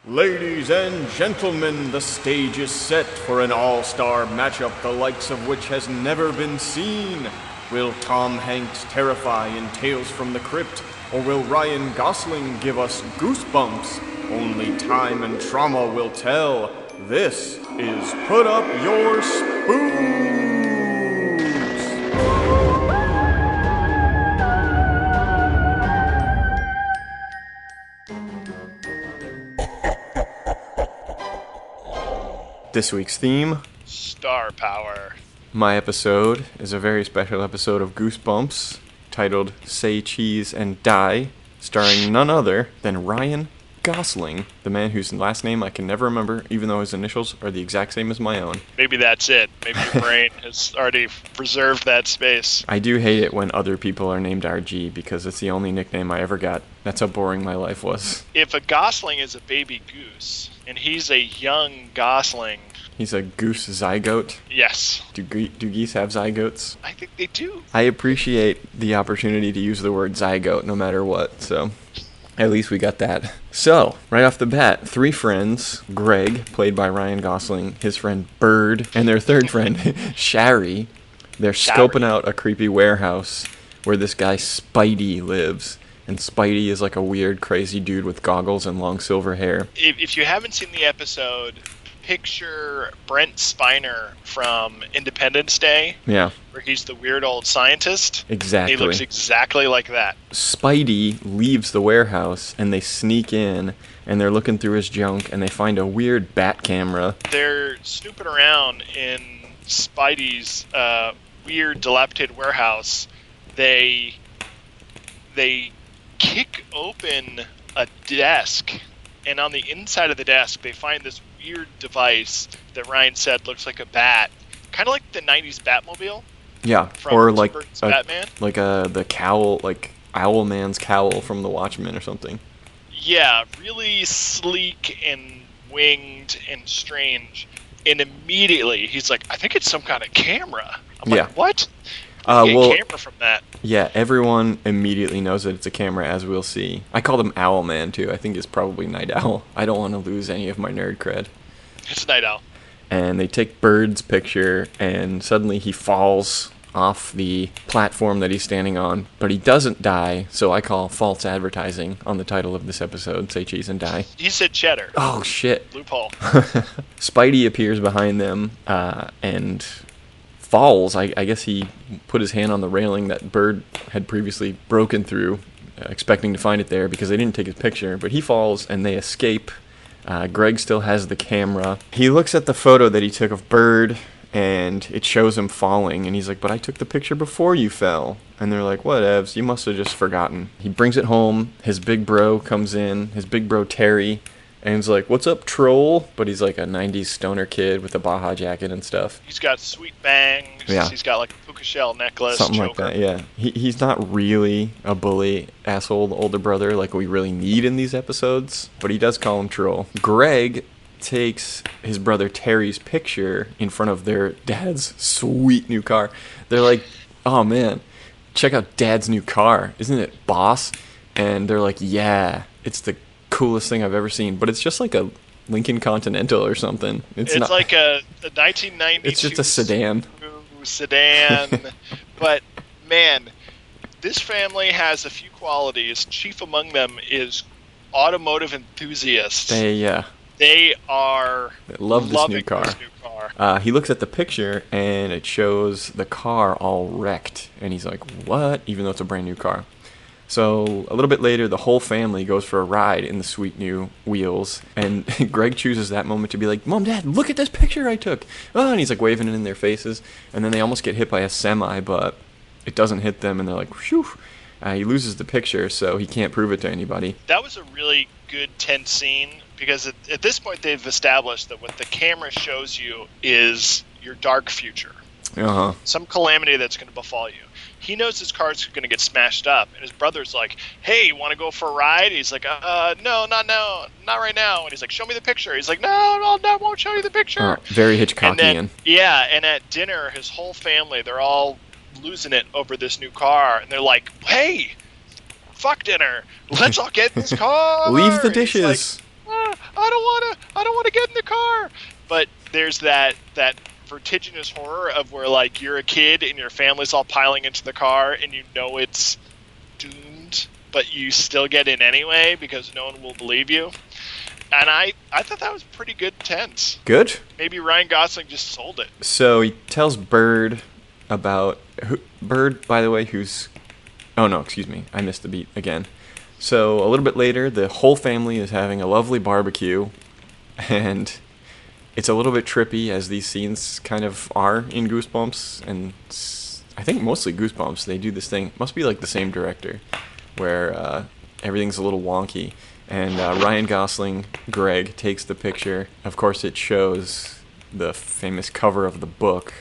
Ladies and gentlemen, the stage is set for an all-star matchup the likes of which has never been seen. Will Tom Hanks terrify in Tales from the Crypt, or will Ryan Gosling give us Goosebumps? Only time and trauma will tell. This is Put Up Your Spooks! This week's theme, Star Power. my episode, is a very special episode of Goosebumps, titled Say Cheese and Die, starring none other than Ryan Gosling, the man whose last name I can never remember, even though his initials are the exact same as my own. Maybe that's it. Maybe your brain has already reserved that space. I do hate it when other people are named RG, because it's the only nickname I ever got. That's how boring my life was. If a Gosling is a baby goose, and he's a young Gosling... He's a goose zygote. Yes. Do geese have zygotes? I think they do. I appreciate the opportunity to use the word zygote no matter what, so at least we got that. So, right off the bat, three friends, Greg, played by Ryan Gosling, his friend Bird, and their third friend, Shari, they're scoping out a creepy warehouse where this guy Spidey lives. And Spidey is like a weird, crazy dude with goggles and long silver hair. If you haven't seen the episode, picture Brent Spiner from Independence Day. Yeah. Where he's the weird old scientist. Exactly. He looks exactly like that. Spidey leaves the warehouse, and they sneak in, and they're looking through his junk, and they find a weird bat camera. They're snooping around in Spidey's weird, dilapidated warehouse. They kick open a desk, and on the inside of the desk, they find this weird device that Ryan said looks like a bat, kind of like the '90s Batmobile. Yeah, from or like Batman. Like the cowl, like Owlman's cowl from The Watchmen or something. Yeah, really sleek and winged and strange. And immediately he's like, "I think it's some kind of camera." I'm like, "What?" Camera from that. Yeah, everyone immediately knows that it's a camera, as we'll see. I called him Owlman too. I think it's probably Night Owl. I don't want to lose any of my nerd cred. It's Night Owl. And they take Bird's picture, and suddenly he falls off the platform that he's standing on, but he doesn't die, so I call false advertising on the title of this episode, Say Cheese and Die. He said cheddar. Oh, shit. Loophole. Spidey appears behind them, and falls. I guess he put his hand on the railing that Bird had previously broken through, expecting to find it there because they didn't take his picture, but he falls, and they escape. Greg still has the camera. He looks at the photo that he took of Bird, and it shows him falling, and he's like, "But I took the picture before you fell." And they're like, "Whatevs, you must have just forgotten." He brings it home. His big bro comes in, his big bro Terry, and he's like, "What's up, troll?" But he's like a 90s stoner kid with a Baja jacket and stuff. He's got sweet bangs. Yeah. He's got like a puka shell necklace. Something choker. like that, yeah. He's not really a bully, asshole, older brother like we really need in these episodes, but he does call him troll. Greg takes his brother Terry's picture in front of their dad's sweet new car. They're like, "Oh man, check out dad's new car. Isn't it boss?" And they're like, "Yeah, it's the coolest thing I've ever seen." But it's just like a Lincoln Continental or something. It's not like a 1992 It's just a sedan. But man, this family has a few qualities. Chief among them is automotive enthusiasts. They love this new car. This new car. He looks at the picture, and it shows the car all wrecked. And he's like, "What?" Even though it's a brand new car. So a little bit later, the whole family goes for a ride in the sweet new wheels. And Greg chooses that moment to be like, "Mom, Dad, look at this picture I took." Oh, and he's like waving it in their faces. And then they almost get hit by a semi, but it doesn't hit them. And they're like, "Phew." He loses the picture, so he can't prove it to anybody. That was a really good tense scene. Because at this point, they've established that what the camera shows you is your dark future. Uh-huh. Some calamity that's going to befall you. He knows his car's going to get smashed up. And his brother's like, "Hey, you want to go for a ride?" He's like, "No, not now. Not right now." And he's like, "Show me the picture." He's like, "No, I won't show you the picture." Very Hitchcockian. Yeah, and at dinner, his whole family, they're all losing it over this new car. And they're like, "Hey, fuck dinner. Let's all get in this car." Leave the dishes. I don't there's that vertiginous horror of where, like, you're a kid and your family's all piling into the car and you know it's doomed, but you still get in anyway because no one will believe you. And I thought that was pretty good tense. Good? Maybe Ryan Gosling just sold it. So he tells Bird about... Bird, by the way, who's... Oh, no, excuse me. I missed the beat again. So a little bit later, the whole family is having a lovely barbecue, and it's a little bit trippy, as these scenes kind of are in Goosebumps, and I think mostly Goosebumps. They do this thing, must be like the same director, where everything's a little wonky, and Ryan Gosling, Greg, takes the picture. Of course, it shows the famous cover of the book,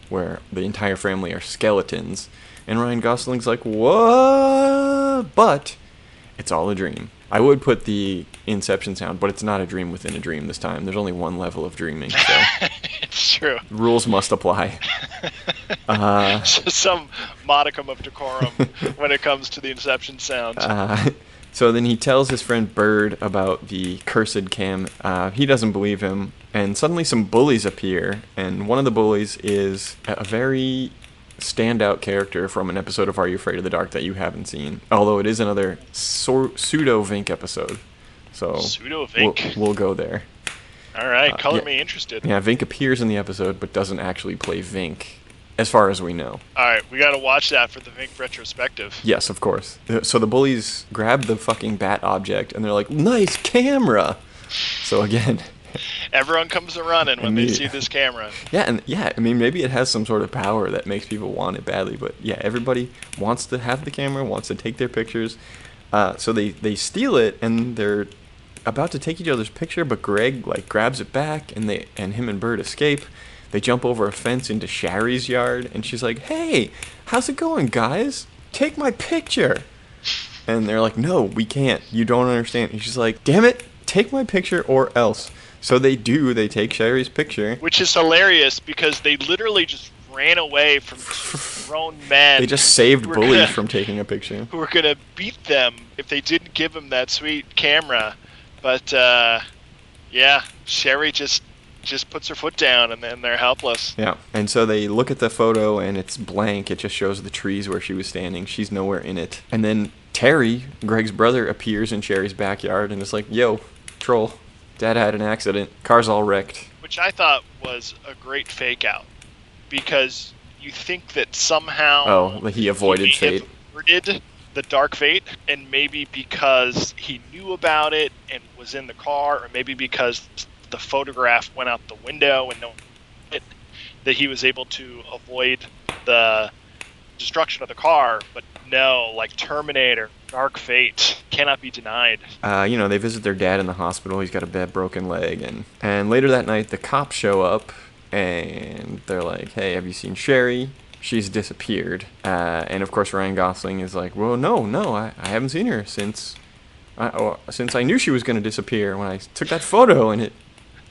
where the entire family are skeletons, and Ryan Gosling's like, what? But it's all a dream. I would put the Inception sound, but it's not a dream within a dream this time. There's only one level of dreaming, so it's true. Rules must apply. Some modicum of decorum when it comes to the Inception sound. So then he tells his friend Bird about the cursed cam. He doesn't believe him, and suddenly some bullies appear, and one of the bullies is a very standout character from an episode of Are You Afraid of the Dark that you haven't seen, although it is another pseudo-Vink episode. So pseudo-Vink? We'll go there. All right, color me interested. Yeah, Vink appears in the episode, but doesn't actually play Vink, as far as we know. All right, we got to watch that for the Vink retrospective. Yes, of course. So the bullies grab the fucking bat object, and they're like, nice camera! So again... Everyone comes running when they see this camera. Yeah, I mean, maybe it has some sort of power that makes people want it badly, but yeah, everybody wants to have the camera, wants to take their pictures. So they steal it, and they're about to take each other's picture, but Greg like grabs it back, and him and Bird escape. They jump over a fence into Sherry's yard, and she's like, "Hey, how's it going, guys? Take my picture." And they're like, "No, we can't. You don't understand." And she's like, "Damn it, take my picture or else." So they do. They take Sherry's picture. Which is hilarious because they literally just ran away from two grown men. They just saved bullies from taking a picture. Who were going to beat them if they didn't give them that sweet camera. But, yeah, Sherry just puts her foot down and then they're helpless. Yeah, and so they look at the photo and it's blank. It just shows the trees where she was standing. She's nowhere in it. And then Terry, Greg's brother, appears in Sherry's backyard and is like, "Yo, troll. Dad had an accident. Car's all wrecked." Which I thought was a great fake out. Because you think that somehow... Oh, he avoided fate. Averted the dark fate, and maybe because he knew about it and was in the car, or maybe because the photograph went out the window and no one did it, that he was able to avoid the destruction of the car. But no, like Terminator, dark fate cannot be denied. They visit their dad in the hospital. He's got a bad broken leg, and later that night the cops show up and they're like, "Hey, have you seen Sherry? She's disappeared." And of course Ryan Gosling is like, "Well, no, I haven't seen her since I knew she was going to disappear when I took that photo and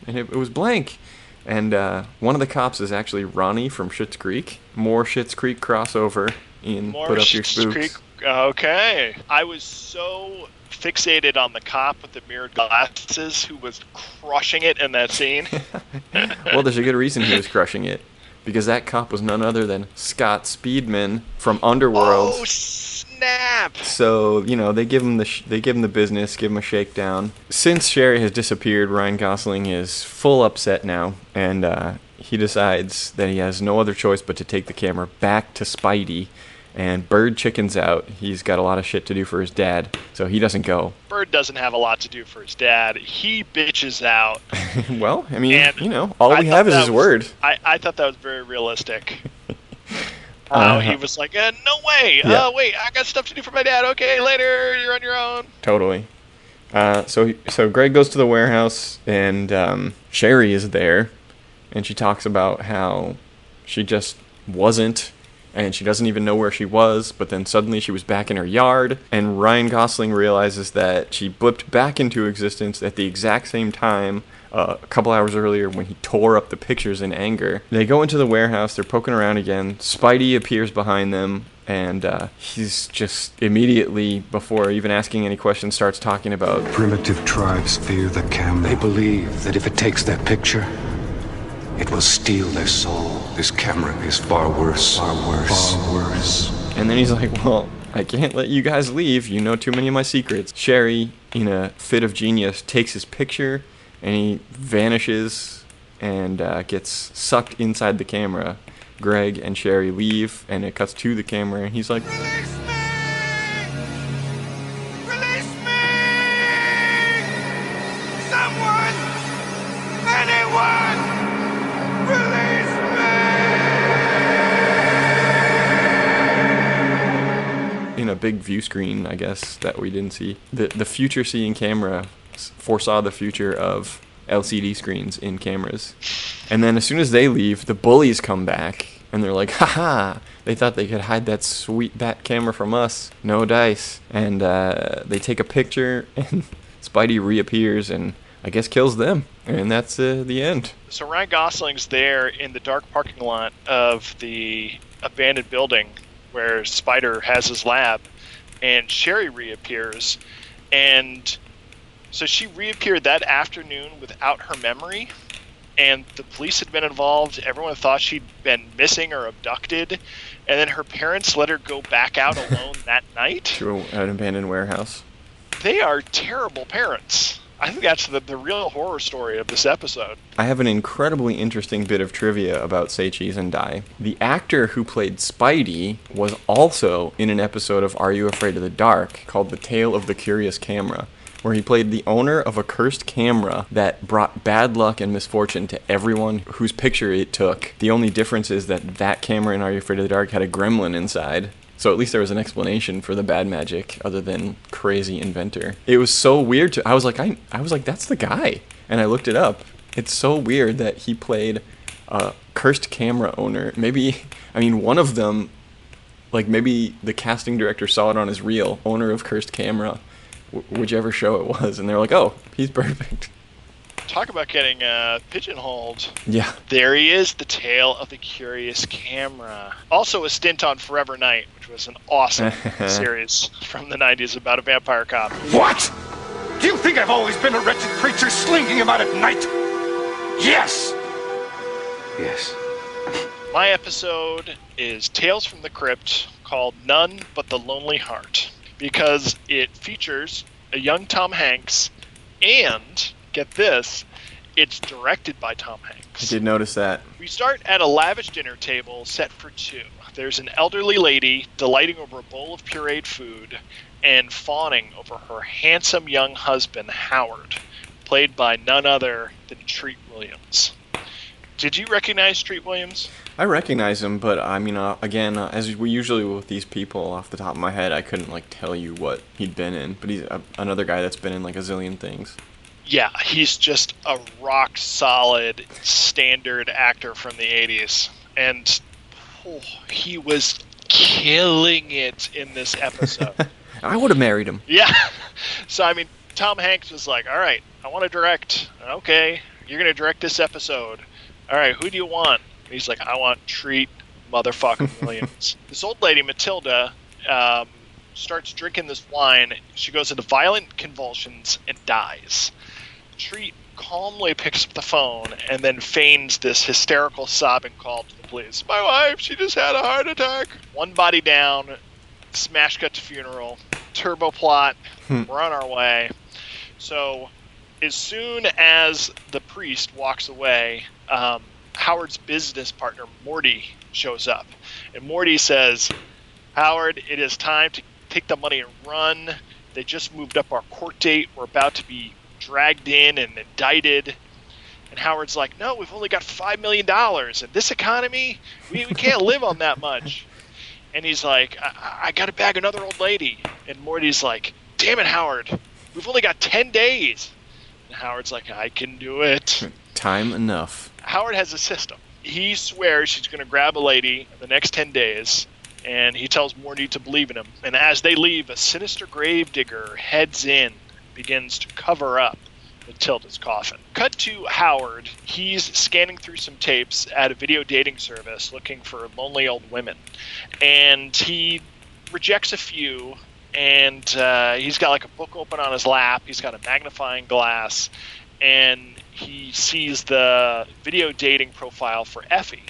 it was blank." And one of the cops is actually Ronnie from Schitt's Creek. More Schitt's Creek crossover in Put Up Your Spooks. Creek. Okay. I was so fixated on the cop with the mirrored glasses who was crushing it in that scene. Well, there's a good reason he was crushing it. Because that cop was none other than Scott Speedman from Underworld. Oh, snap! So, they give him the business, give him a shakedown. Since Sherry has disappeared, Ryan Gosling is full upset now, and he decides that he has no other choice but to take the camera back to Spidey. And Bird chickens out. He's got a lot of shit to do for his dad, so he doesn't go. Bird doesn't have a lot to do for his dad. He bitches out. Well, I mean, all we have is his word. I thought that was very realistic. He was like, "No way! Yeah. Wait, I got stuff to do for my dad. Okay, later, you're on your own." Totally. So Greg goes to the warehouse, and Sherry is there, and she talks about how she just wasn't. And she doesn't even know where she was, but then suddenly she was back in her yard, and Ryan Gosling realizes that she blipped back into existence at the exact same time a couple hours earlier when he tore up the pictures in anger. They go into the warehouse, they're poking around again. Spidey appears behind them, and he's just immediately, before even asking any questions, starts talking about... Primitive tribes fear the camera. They believe that if it takes that picture, It will steal their soul. This camera is far worse. Far worse. Far worse. And then he's like, well, I can't let you guys leave. You know too many of my secrets. Sherry, in a fit of genius, takes his picture, and he vanishes and gets sucked inside the camera. Greg and Sherry leave, and it cuts to the camera, and he's like, Release me! Release me! Someone! Anyone! Release me! in a big view screen, I guess, that we didn't see. The future-seeing camera foresaw the future of LCD screens in cameras. And then as soon as they leave, the bullies come back, and they're like, haha, they thought they could hide that sweet bat camera from us. No dice. And they take a picture, and Spidey reappears and I guess kills them. And that's the end. So Ryan Gosling's there in the dark parking lot of the abandoned building where Spider has his lab, and Sherry reappears. And so she reappeared that afternoon without her memory, and the police had been involved. Everyone thought she'd been missing or abducted, and then her parents let her go back out alone that night. To an abandoned warehouse. They are terrible parents. I think that's the real horror story of this episode. I have an incredibly interesting bit of trivia about Say Cheese and Die. The actor who played Spidey was also in an episode of Are You Afraid of the Dark called The Tale of the Curious Camera, where he played the owner of a cursed camera that brought bad luck and misfortune to everyone whose picture it took. The only difference is that that camera in Are You Afraid of the Dark had a gremlin inside. So at least there was an explanation for the bad magic other than crazy inventor. It was so weird I was like, that's the guy. And I looked it up. It's so weird that he played a cursed camera owner. Maybe, one of them, maybe the casting director saw it on his reel, owner of cursed camera, whichever show it was, and they're like, oh, he's perfect. Talk about getting pigeonholed. Yeah. There he is, the tale of the curious camera. Also a stint on Forever Night, which was an awesome series from the 90s about a vampire cop. What? Do you think I've always been a wretched creature slinking about at night? Yes! Yes. My episode is Tales from the Crypt, called None But the Lonely Heart, because it features a young Tom Hanks, and, get this, it's directed by Tom Hanks. I did notice that. We start at a lavish dinner table set for two. There's an elderly lady delighting over a bowl of pureed food and fawning over her handsome young husband, Howard, played by none other than Treat Williams. Did you recognize Treat Williams? I recognize him, but again, as we usually with these people, off the top of my head, I couldn't tell you what he'd been in. But he's another guy that's been in a zillion things. Yeah, he's just a rock solid standard actor from the 80s, and he was killing it in this episode. I would have married him. Yeah. So Tom Hanks was like, all right, I want to direct. Okay, you're going to direct this episode. All right, who do you want? And he's like, I want Treat motherfucking Williams. This old lady, Matilda, starts drinking this wine. She goes into violent convulsions and dies. Treat calmly picks up the phone and then feigns this hysterical sobbing call to the police. My wife, she just had a heart attack. One body down, smash cut to funeral, turbo plot, we're on our way. So as soon as the priest walks away, Howard's business partner, Morty, shows up. And Morty says, Howard, it is time to take the money and run. They just moved up our court date. We're about to be dragged in and indicted. And Howard's like, no, we've only got $5 million. In this economy, we can't live on that much. And he's like, I got to bag another old lady. And Morty's like, damn it, Howard. We've only got 10 days. And Howard's like, I can do it. Time enough. Howard has a system. He swears he's going to grab a lady in the next 10 days. And he tells Morty to believe in him. And as they leave, a sinister gravedigger heads in, begins to cover up Matilda's coffin. Cut to Howard. He's scanning through some tapes at a video dating service looking for lonely old women. And he rejects a few, and he's got a book open on his lap. He's got a magnifying glass, and he sees the video dating profile for Effie,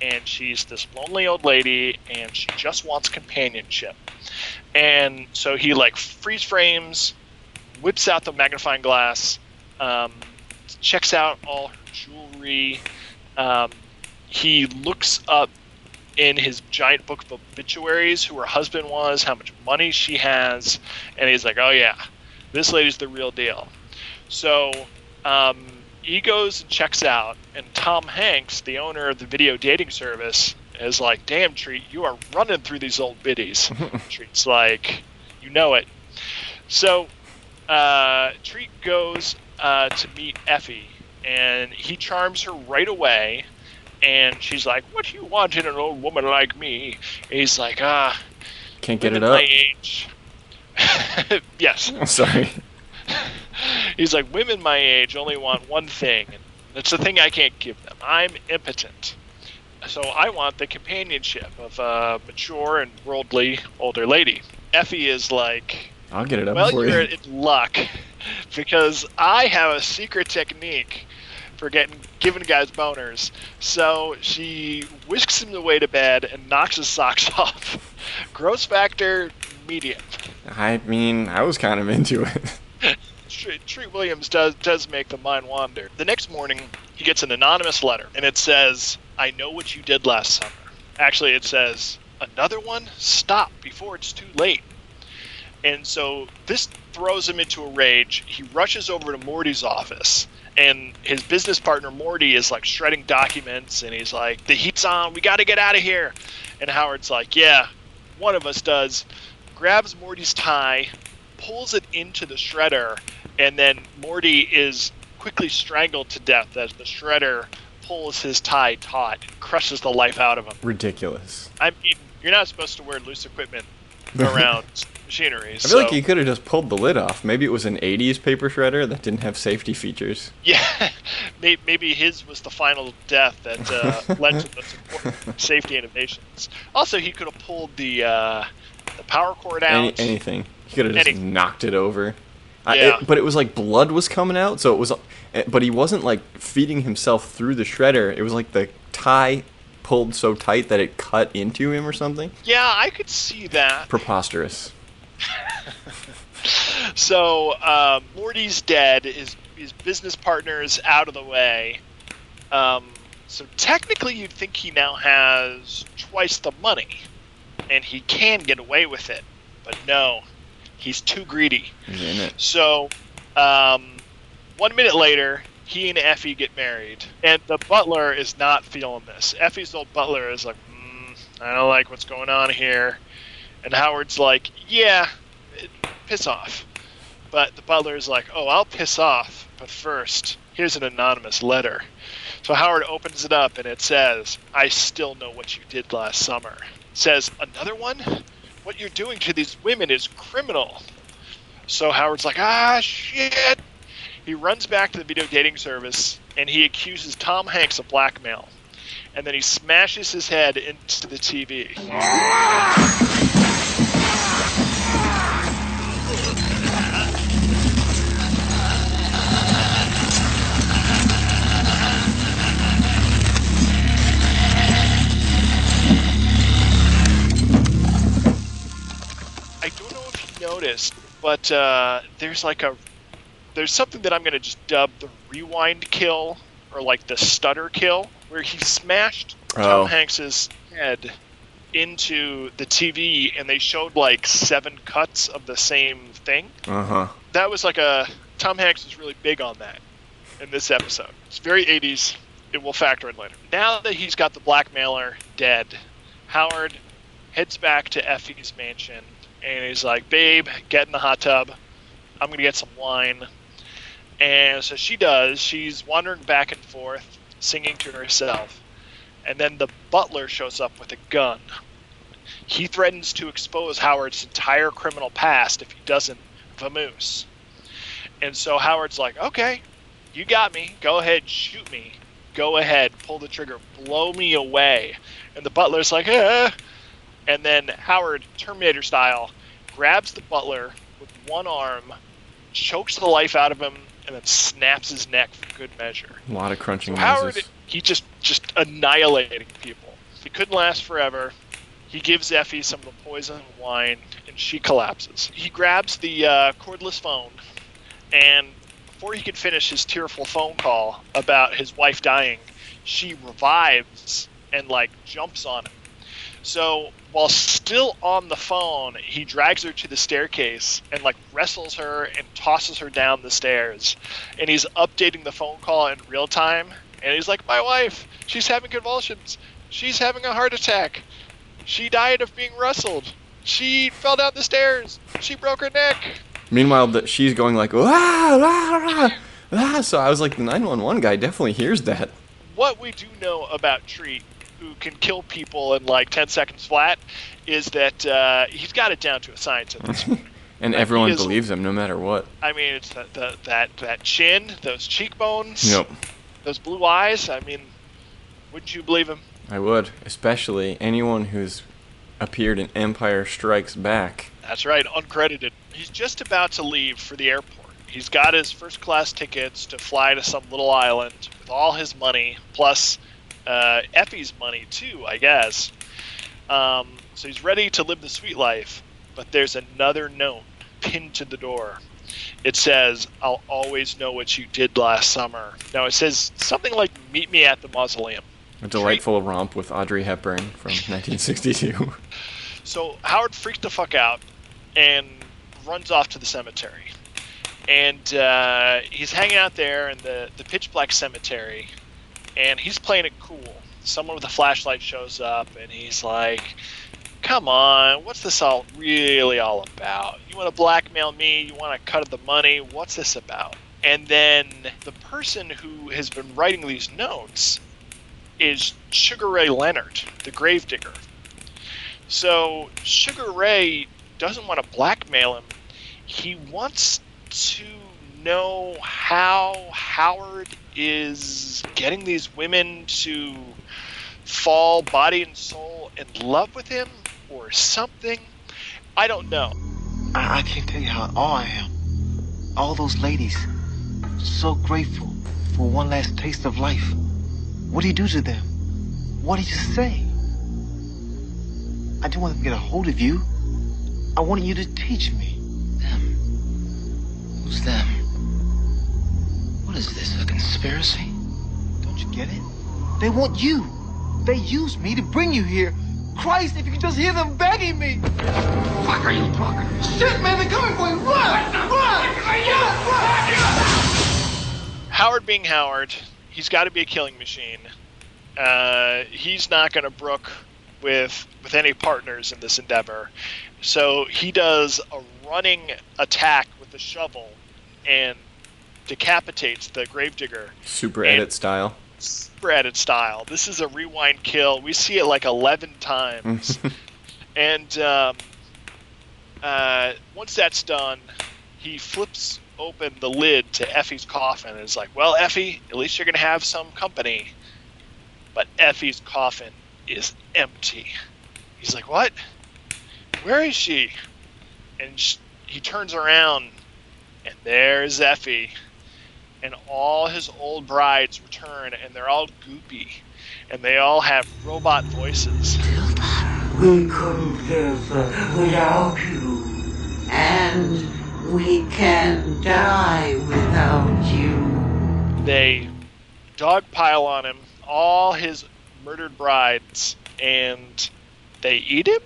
and she's this lonely old lady, and she just wants companionship. And so he like freeze frames, whips out the magnifying glass, checks out all her jewelry. He looks up in his giant book of obituaries who her husband was, how much money she has, and he's like, oh yeah, this lady's the real deal. So he goes and checks out, and Tom Hanks, the owner of the video dating service, is like, damn, Treat, you are running through these old biddies. Treat's like, you know it. So Treat goes to meet Effie, and he charms her right away. And she's like, what do you want in an old woman like me? And he's like, can't get it up. up. My age. Yes. Sorry. He's like, women my age only want one thing. And it's the thing I can't give them. I'm impotent. So I want the companionship of a mature and worldly older lady. Effie is like, I'll get it up well, for you're you. in luck. Because I have a secret technique for giving guys boners. So she whisks him away to bed and knocks his socks off. Gross factor, medium. I mean, I was kind of into it. Treat Williams does make the mind wander. The next morning, he gets an anonymous letter, and it says, I know what you did last summer. Actually, it says, another one? Stop before it's too late. And so this throws him into a rage. He rushes over to Morty's office, and his business partner Morty is like shredding documents, and he's like, the heat's on, we got to get out of here. And Howard's like, yeah, one of us does. Grabs Morty's tie, pulls it into the shredder, and then Morty is quickly strangled to death as the shredder pulls his tie taut and crushes the life out of him. Ridiculous. I mean, you're not supposed to wear loose equipment around machinery. I feel like you could have just pulled the lid off. Maybe it was an 80s paper shredder that didn't have safety features. Yeah, maybe his was the final death that led to those important safety innovations. Also, he could have pulled the power cord out. Anything. He could have just knocked it over. Yeah. But it was like blood was coming out, so it was. But he wasn't like feeding himself through the shredder. It was like the tie pulled so tight that it cut into him or something. Yeah, I could see that. Preposterous. So Morty's dead. His business partner is out of the way. So technically, you'd think he now has twice the money, and he can get away with it. But no, he's too greedy. He's in it. So 1 minute later, he and Effie get married, and the butler is not feeling this. Effie's old butler is like, I don't like what's going on here. And Howard's like, yeah, piss off. But the butler's like, oh, I'll piss off, but first, here's an anonymous letter. So Howard opens it up, and it says, I still know what you did last summer. It says, another one? What you're doing to these women is criminal. So Howard's like, shit. He runs back to the video dating service, and he accuses Tom Hanks of blackmail. And then he smashes his head into the TV. I don't know if you noticed, but there's something that I'm going to just dub the rewind kill, or like the stutter kill, where he smashed Tom Hanks's head into the TV, and they showed like 7 cuts of the same thing. That was like Tom Hanks was really big on that in this episode. It's very 80s. It will factor in later. Now that he's got the blackmailer dead, Howard heads back to Effie's mansion, and he's like, babe, get in the hot tub. I'm going to get some wine. And so she does. She's wandering back and forth, singing to herself. And then the butler shows up with a gun. He threatens to expose Howard's entire criminal past if he doesn't vamoose. And so Howard's like, okay, you got me. Go ahead, shoot me. Go ahead, pull the trigger, blow me away. And the butler's like, And then Howard, Terminator style, grabs the butler with one arm, chokes the life out of him, and then snaps his neck for good measure. A lot of crunching So Howard, noises. he just annihilating people. He couldn't last forever. He gives Effie some of the poison wine, and she collapses. He grabs the cordless phone, and before he can finish his tearful phone call about his wife dying, she revives and, like, jumps on him. So while still on the phone, he drags her to the staircase and, like, wrestles her and tosses her down the stairs. And he's updating the phone call in real time. And he's like, my wife, she's having convulsions. She's having a heart attack. She died of being wrestled. She fell down the stairs. She broke her neck. Meanwhile, she's going like, "Wah, wah, wah, wah." So I was like, the 911 guy definitely hears that. What we do know about Treat, who can kill people in like 10 seconds flat, is that he's got it down to a science at this point. And everyone believes him no matter what. I mean, it's that chin, those cheekbones, Yep. those blue eyes. I mean, wouldn't you believe him? I would, especially anyone who's appeared in Empire Strikes Back. That's right, uncredited. He's just about to leave for the airport. He's got his first-class tickets to fly to some little island with all his money, plus Effie's money, too, I guess. So he's ready to live the sweet life, but there's another note pinned to the door. It says, I'll always know what you did last summer. Now, it says something like, meet me at the mausoleum. A delightful romp with Audrey Hepburn from 1962. So Howard freaks the fuck out and runs off to the cemetery. And he's hanging out there in the pitch black cemetery, and he's playing it cool. Someone with a flashlight shows up, and he's like, come on, what's this all really all about? You want to blackmail me? You want to cut of the money? What's this about? And then the person who has been writing these notes is Sugar Ray Leonard, the gravedigger. So Sugar Ray doesn't want to blackmail him. He wants to know how Howard is getting these women to fall body and soul in love with him or something. I don't know. I can't tell you how awe I am. All those ladies, so grateful for one last taste of life. What do you do to them? What do you say? I didn't want them to get a hold of you. I wanted you to teach me. Them? Who's them? What is this, a conspiracy? Don't you get it? They want you. They used me to bring you here. Christ, if you could just hear them begging me. Fuck are you talking? Shit, man, they're coming for you. Run! Run! Howard being Howard, he's got to be a killing machine. He's not going to brook with any partners in this endeavor. So he does a running attack with the shovel and decapitates the gravedigger. Super edit style. Super edit style. This is a rewind kill. We see it like 11 times. And once that's done, he flips open the lid to Effie's coffin and is like, well, Effie, at least you're going to have some company. But Effie's coffin is empty. He's like, what? Where is she? And he turns around, and there's Effie. And all his old brides return, and they're all goopy. And they all have robot voices. We couldn't live without you, and we can die without you. They dogpile on him, all his murdered brides, and they eat him?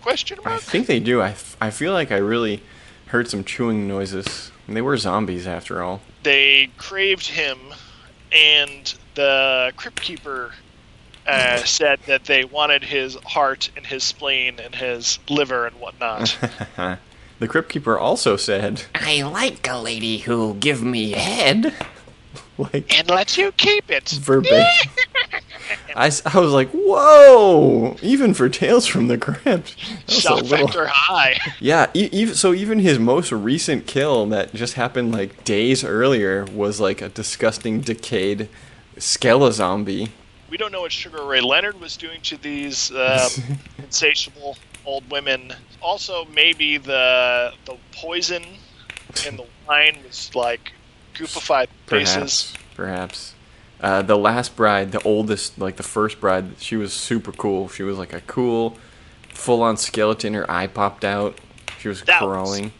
Question mark? I think they do. I feel like I really heard some chewing noises. They were zombies after all. They craved him, and the Crypt Keeper said that they wanted his heart and his spleen and his liver and whatnot. The Crypt Keeper also said, I like a lady who'll give me head. like, and let you keep it. verbatim. I was like, whoa! Even for Tales from the Crypt. Shock factor high. Yeah, even his most recent kill that just happened like days earlier was like a disgusting, decayed skelezombie. We don't know what Sugar Ray Leonard was doing to these insatiable old women. Also, maybe the poison in the wine was like goopified faces. Perhaps. The last bride, the oldest, like the first bride, she was super cool. She was like a cool, full-on skeleton. Her eye popped out. She was crawling.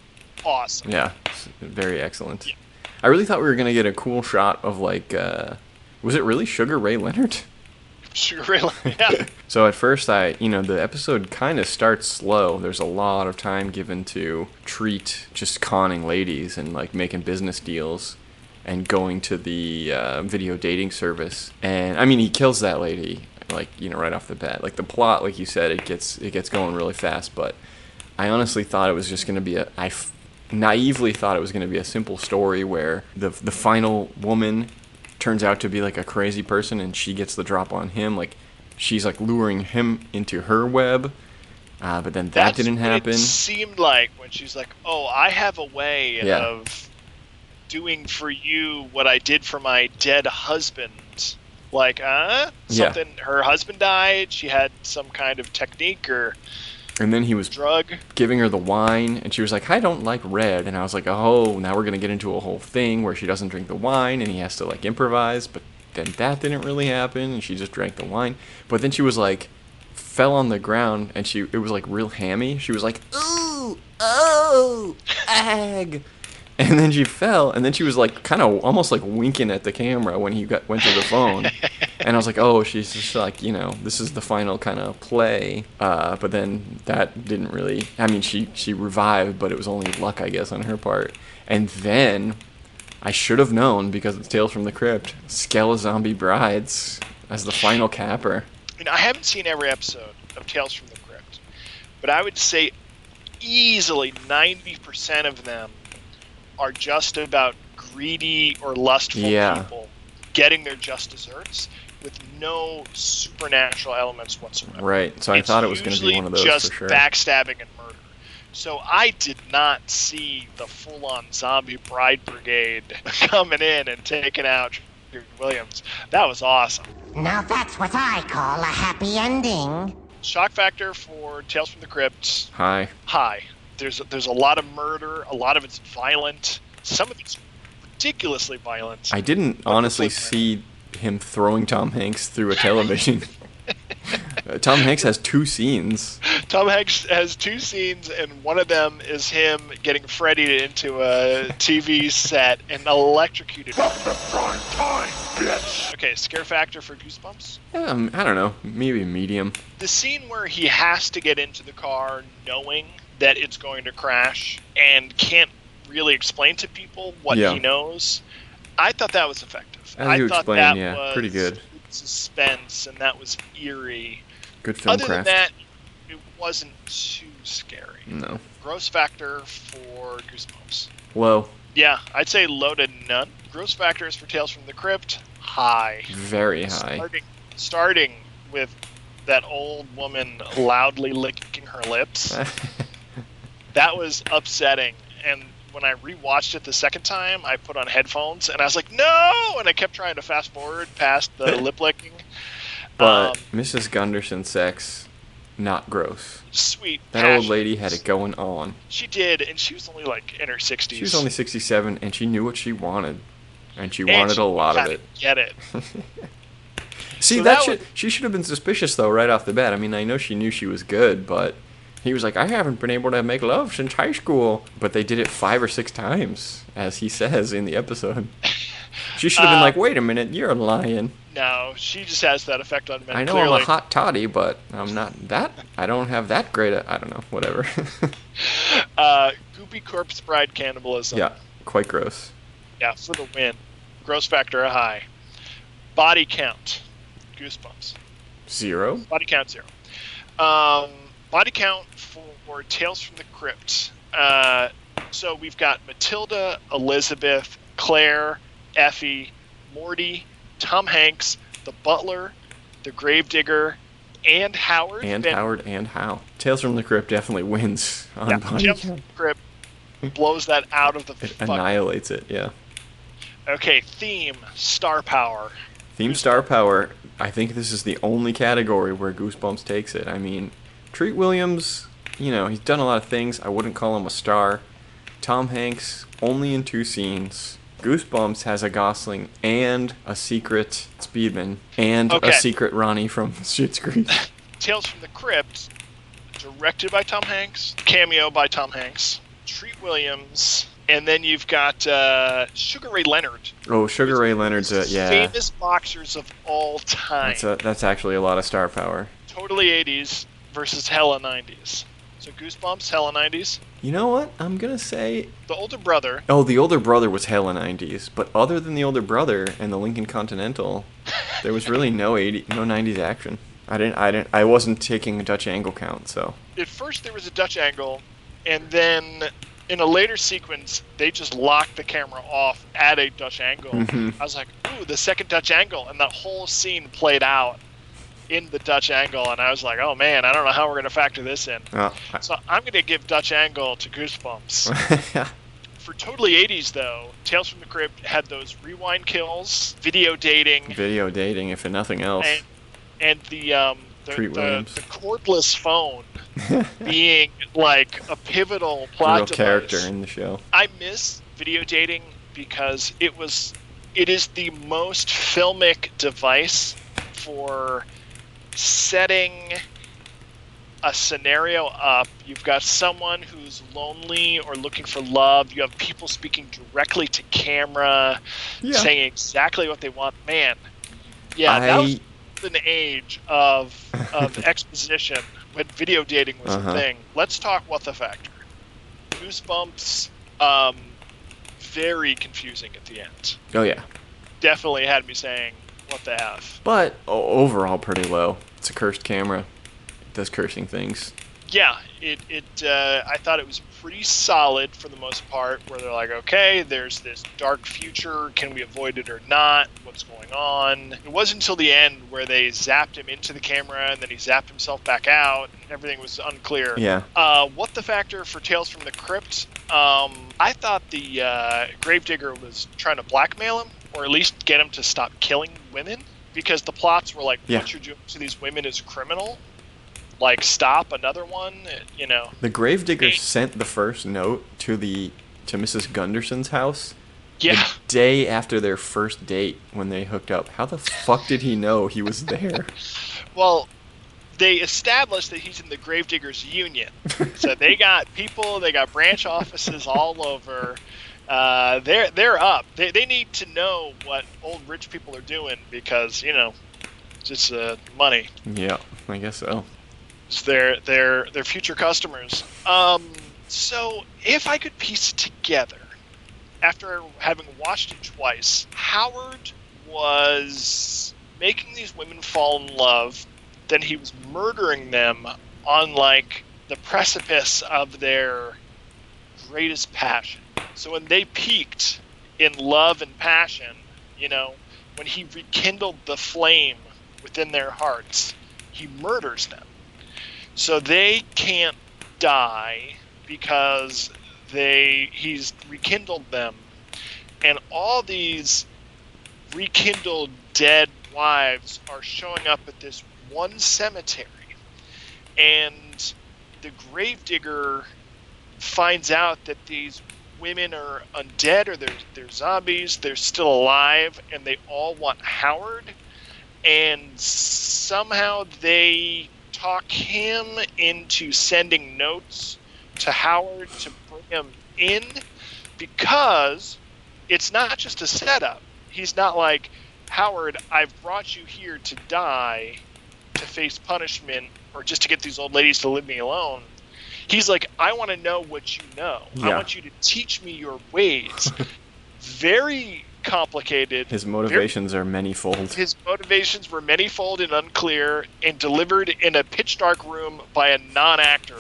Awesome. Yeah, very excellent. Yeah. I really thought we were going to get a cool shot of, like, was it really Sugar Ray Leonard? Sugar Ray Leonard, yeah. So at first, the episode kind of starts slow. There's a lot of time given to Treat just conning ladies and, like, making business deals and going to the video dating service. And, I mean, he kills that lady, like, right off the bat. Like, the plot, like you said, it gets going really fast, but I honestly thought it was just going to be naively thought it was going to be a simple story where the final woman turns out to be like a crazy person and she gets the drop on him. Like, she's like luring him into her web, but then that didn't happen. It seemed like when she's like, "Oh, I have a way of doing for you what I did for my dead husband." Like, something. Yeah. Her husband died. She had some kind of technique or. And then he was drug giving her the wine, and she was like, "I don't like red." And I was like, "Oh, now we're gonna get into a whole thing where she doesn't drink the wine, and he has to like improvise." But then that didn't really happen, and she just drank the wine. But then she was like, fell on the ground, and it was like real hammy. She was like, "Ooh, oh, ag." And then she fell, and then she was like kind of almost like winking at the camera when he went to the phone. And I was like, oh, she's just like, this is the final kind of play. But then that didn't really, I mean, she revived, but it was only luck, I guess, on her part. And then I should have known, because it's Tales from the Crypt, Skele-Zombie Brides as the final capper. I haven't seen every episode of Tales from the Crypt, but I would say easily 90% of them are just about greedy or lustful people getting their just desserts with no supernatural elements whatsoever. Right, so I thought it was going to be one of those just for sure. Backstabbing and murder. So I did not see the full-on zombie bride brigade coming in and taking out Williams. That was awesome. Now that's what I call a happy ending. Shock factor for Tales from the Crypt. High. There's a lot of murder. A lot of it's violent. Some of it's ridiculously violent. I didn't honestly see him throwing Tom Hanks through a television. Tom Hanks has 2 scenes. Tom Hanks has 2 scenes, and one of them is him getting Freddy into a TV set and electrocuted. Okay, scare factor for Goosebumps? I don't know. Maybe medium. The scene where he has to get into the car knowing that it's going to crash and can't really explain to people what he knows, I thought that was effective. As you explained, was pretty good. Suspense, and that was eerie. Good film craft. Other than that, it wasn't too scary. No. Gross factor for Goosebumps. Low. Yeah, I'd say low to none. Gross factors for Tales from the Crypt, high. Very high. Starting with that old woman loudly licking her lips. That was upsetting. And when I rewatched it the second time, I put on headphones, and I was like, no! And I kept trying to fast forward past the lip licking. But Mrs. Gunderson's sex, not gross. Sweet. That old lady had it going on. She did, and she was only like in her 60s. She was only 67, and she knew what she wanted. And she wanted a lot of it. Get it. See, she should have been suspicious, though, right off the bat. I mean, I know she knew she was good, but he was like, I haven't been able to make love since high school. But they did it 5 or 6 times, as he says in the episode. She should have been like, wait a minute, you're lying. No, she just has that effect on men. I know clearly. I'm a hot toddy, but I'm not that. I don't have that great I don't know, whatever. Goopy corpse bride cannibalism. Yeah, quite gross. Yeah, for the win. Gross factor high. Body count. Goosebumps. 0. Body count 0. Body count for Tales from the Crypt. So we've got Matilda, Elizabeth, Claire, Effie, Morty, Tom Hanks, the butler, the gravedigger, and Howard. Howard and Hal. Tales from the Crypt definitely wins on body Tales from the Crypt blows that out of the It annihilates it, yeah. Okay, theme, star power. Theme, star power. I think this is the only category where Goosebumps takes it. I mean, Treat Williams, he's done a lot of things. I wouldn't call him a star. Tom Hanks, only in 2 scenes. Goosebumps has a Gosling and a secret Speedman and Okay. a secret Ronnie from Schitt's Creek. Tales from the Crypt, directed by Tom Hanks, cameo by Tom Hanks, Treat Williams, and then you've got Sugar Ray Leonard. Oh, Sugar Ray Leonard's yeah. Famous boxers of all time. That's actually a lot of star power. Totally 80s versus hella 90s. So Goosebumps, hella 90s. You know what? I'm gonna say The older brother. Oh, the older brother was hella 90s, but other than the older brother and the Lincoln Continental, there was really no 90s action. I wasn't taking a Dutch angle count, so. At first there was a Dutch angle, and then in a later sequence, they just locked the camera off at a Dutch angle. Mhm. I was like, ooh, the second Dutch angle, and that whole scene played out in the Dutch angle, and I was like, oh man, I don't know how we're going to factor this in. So I'm going to give Dutch angle to Goosebumps. For totally 80s, though, Tales from the Crypt had those rewind kills, video dating, if nothing else. and the Treat Williams. the cordless phone being like a pivotal plot real device. character in the show. I miss video dating because it is the most filmic device for setting a scenario up. You've got someone who's lonely or looking for love. You have people speaking directly to camera, saying exactly what they want. Man, that was an age of exposition when video dating was a thing. Let's talk What the Factor. Goosebumps, very confusing at the end. Oh yeah. Definitely had me saying, what the F. But overall pretty low. It's a cursed camera. It does cursing things. Yeah, I thought it was pretty solid for the most part, where they're like, okay, there's this dark future, can we avoid it or not? What's going on? It wasn't until the end where they zapped him into the camera, and then he zapped himself back out, and everything was unclear. Yeah. What the Factor for Tales from the Crypt? I thought the Gravedigger was trying to blackmail him, or at least get him to stop killing women, because the plots were like, what you're doing to these women is criminal. Like, stop another one, you know. The Gravedigger sent the first note to Mrs. Gunderson's house the day after their first date when they hooked up. How the fuck did he know he was there? Well, they established that he's in the Gravediggers Union. So they got people, they got branch offices all over. They're up. They need to know what old rich people are doing because, you know, just money. Yeah, I guess so. It's their future customers. So if I could piece it together, after having watched it twice, Howard was making these women fall in love, then he was murdering them on like the precipice of their greatest passion. So when they peaked in love and passion, you know, when he rekindled the flame within their hearts, he murders them. So they can't die because he's rekindled them. And all these rekindled dead wives are showing up at this one cemetery. And the Gravedigger finds out that these women are undead or they're zombies, they're still alive, and they all want Howard. And somehow they talk him into sending notes to Howard to bring him in, because it's not just a setup. He's not like, Howard, I've brought you here to die, to face punishment, or just to get these old ladies to leave me alone. He's like, I want to know what you know. I want you to teach me your ways. Very complicated. His motivations are manyfold. His motivations were manyfold and unclear, and delivered in a pitch dark room by a non-actor.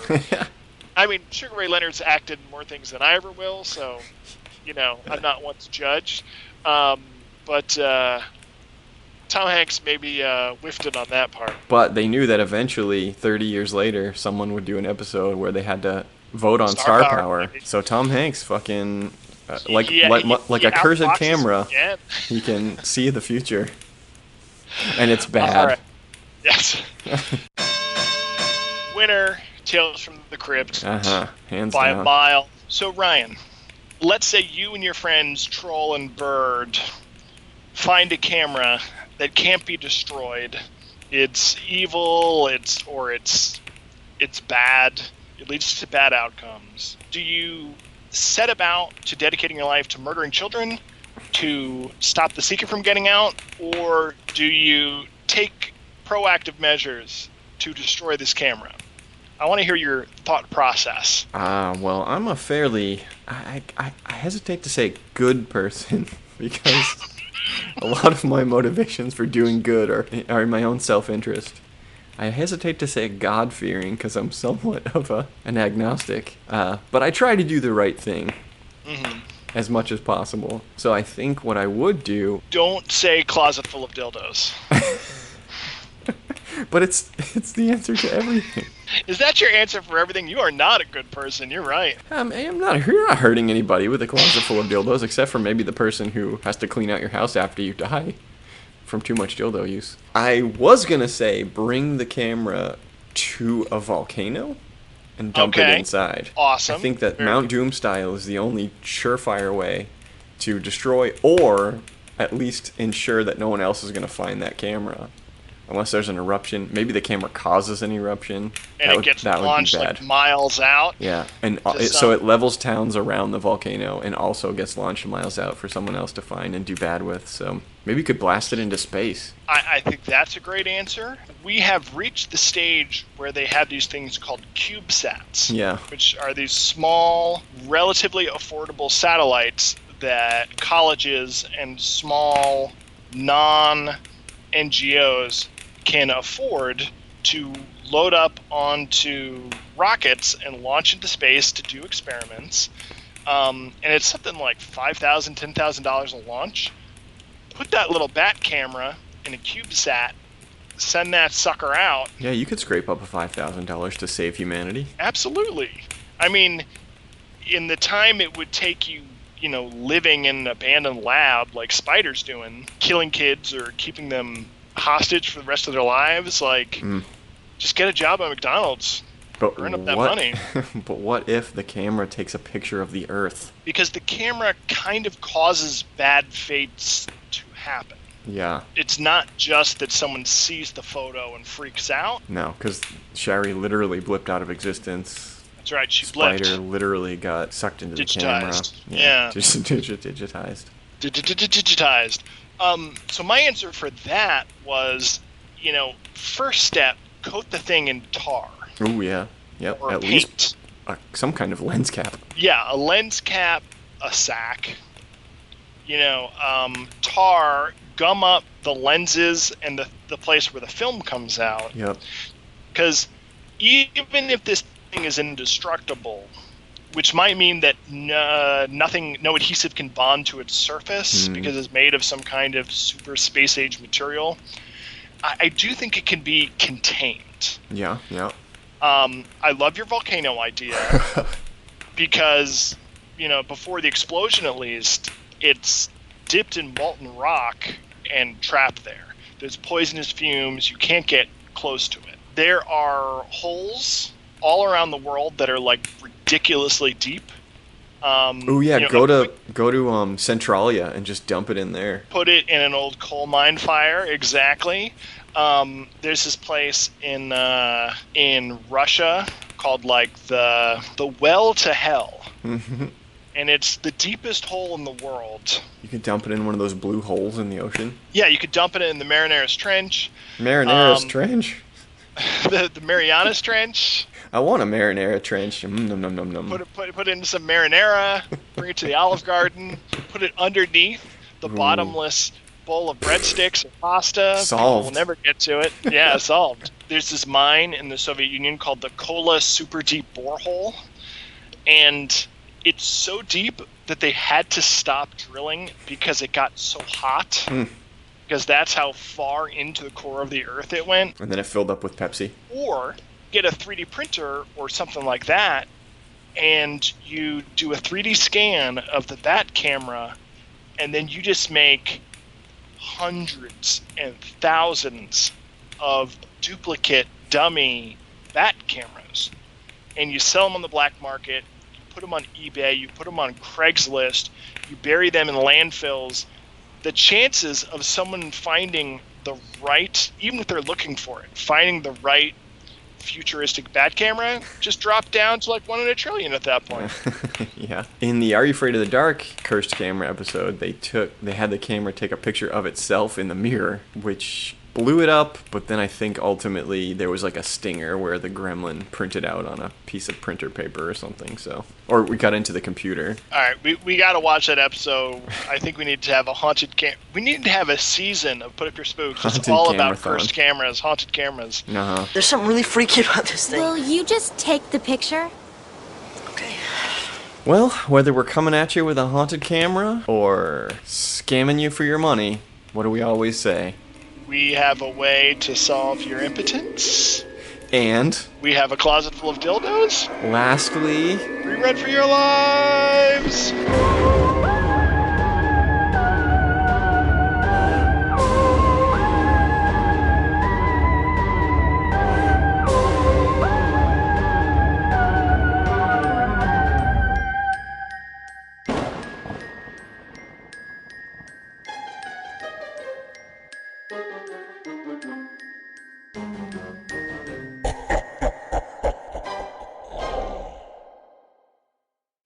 I mean, Sugar Ray Leonard's acted in more things than I ever will, so, you know, I'm not one to judge. But Tom Hanks maybe whiffed it on that part. But they knew that eventually, 30 years later, someone would do an episode where they had to vote on star power. So Tom Hanks fucking... like a cursed camera, he can see the future, and it's bad. Right. Yes. Winner, Tales from the Crypt, hands by down. a mile. So Ryan, let's say you and your friends, Troll and Bird, find a camera that can't be destroyed. It's evil, it's bad. It leads to bad outcomes. Do you set about to dedicating your life to murdering children to stop the secret from getting out, or do you take proactive measures to destroy this camera? I want to hear your thought process. Well, I'm a fairly... I hesitate to say good person, because a lot of my motivations for doing good are in my own self-interest. I hesitate to say God-fearing, because I'm somewhat of an agnostic. But I try to do the right thing as much as possible. So I think what I would do... Don't say closet full of dildos. But it's the answer to everything. Is that your answer for everything? You are not a good person. You're right. You're not hurting anybody with a closet full of dildos, except for maybe the person who has to clean out your house after you die from too much dildo use. I was going to say bring the camera to a volcano and dump it inside. Awesome. I think that Mount Doom style is the only surefire way to destroy, or at least ensure that no one else is going to find that camera. Unless there's an eruption. Maybe the camera causes an eruption. And it gets launched like miles out. Yeah, and so it levels towns around the volcano and also gets launched miles out for someone else to find and do bad with. So maybe you could blast it into space. I think that's a great answer. We have reached the stage where they have these things called CubeSats. Yeah. Which are these small, relatively affordable satellites that colleges and small non-NGOs can afford to load up onto rockets and launch into space to do experiments. And it's something like $5,000, $10,000 a launch. Put that little bat camera in a CubeSat, send that sucker out. Yeah, you could scrape up a $5,000 to save humanity. Absolutely. I mean, in the time it would take you, living in an abandoned lab like Spider's doing, killing kids or keeping them hostage for the rest of their lives, just get a job at McDonald's. But earn up that money. But what if the camera takes a picture of the Earth? Because the camera kind of causes bad fates to happen. Yeah. It's not just that someone sees the photo and freaks out. No, because Shari literally blipped out of existence. That's right, she Spider blipped. Literally got sucked into Digitized. the camera. Yeah. Digitized. Digitized. So my answer for that was, first step, coat the thing in tar. Oh, yeah. Yep. Or at paint. Least some kind of lens cap. Yeah, a lens cap, a sack. Tar, gum up the lenses and the place where the film comes out. Yep. Because even if this thing is indestructible, which might mean that no adhesive can bond to its surface because it's made of some kind of super space age material, I do think it can be contained. Yeah. I love your volcano idea because, before the explosion at least, it's dipped in molten rock and trapped there. There's poisonous fumes. You can't get close to it. There are holes all around the world that are ridiculously deep. Go to Centralia and just dump it in there. Put it in an old coal mine fire. Exactly. There's this place in Russia called the Well to Hell, and it's the deepest hole in the world. You could dump it in one of those blue holes in the ocean. Yeah, you could dump it in the Marianas Trench. Marianas Trench. The Marianas Trench. I want a marinara trench. Nom, nom, nom, nom. Put it into some marinara. Bring it to the Olive Garden. Put it underneath the bottomless bowl of breadsticks or pasta. Solved. We'll never get to it. Yeah, solved. There's this mine in the Soviet Union called the Kola Super Deep Borehole, and it's so deep that they had to stop drilling because it got so hot. Because that's how far into the core of the Earth it went. And then it filled up with Pepsi. Or get a 3D printer or something like that, and you do a 3D scan of the bat camera, and then you just make hundreds and thousands of duplicate dummy bat cameras, and you sell them on the black market. put them on eBay, you put them on Craigslist, you bury them in landfills, the chances of someone finding the right, even if they're looking for it, finding the right futuristic bat camera just dropped down to like 1 in a trillion at that point. Yeah. In the Are You Afraid of the Dark cursed camera episode, they had the camera take a picture of itself in the mirror, which blew it up, but then I think ultimately there was like a stinger where the gremlin printed out on a piece of printer paper or something, or we got into the computer. Alright, we gotta watch that episode. I think we need to have we need to have a season of Put Up Your Spooks. It's all about cursed cameras, haunted cameras. Uh-huh. There's something really freaky about this thing. Will you just take the picture? Okay. Well, whether we're coming at you with a haunted camera or scamming you for your money, what do we always say? We have a way to solve your impotence. And we have a closet full of dildos. Lastly, we read for your lives.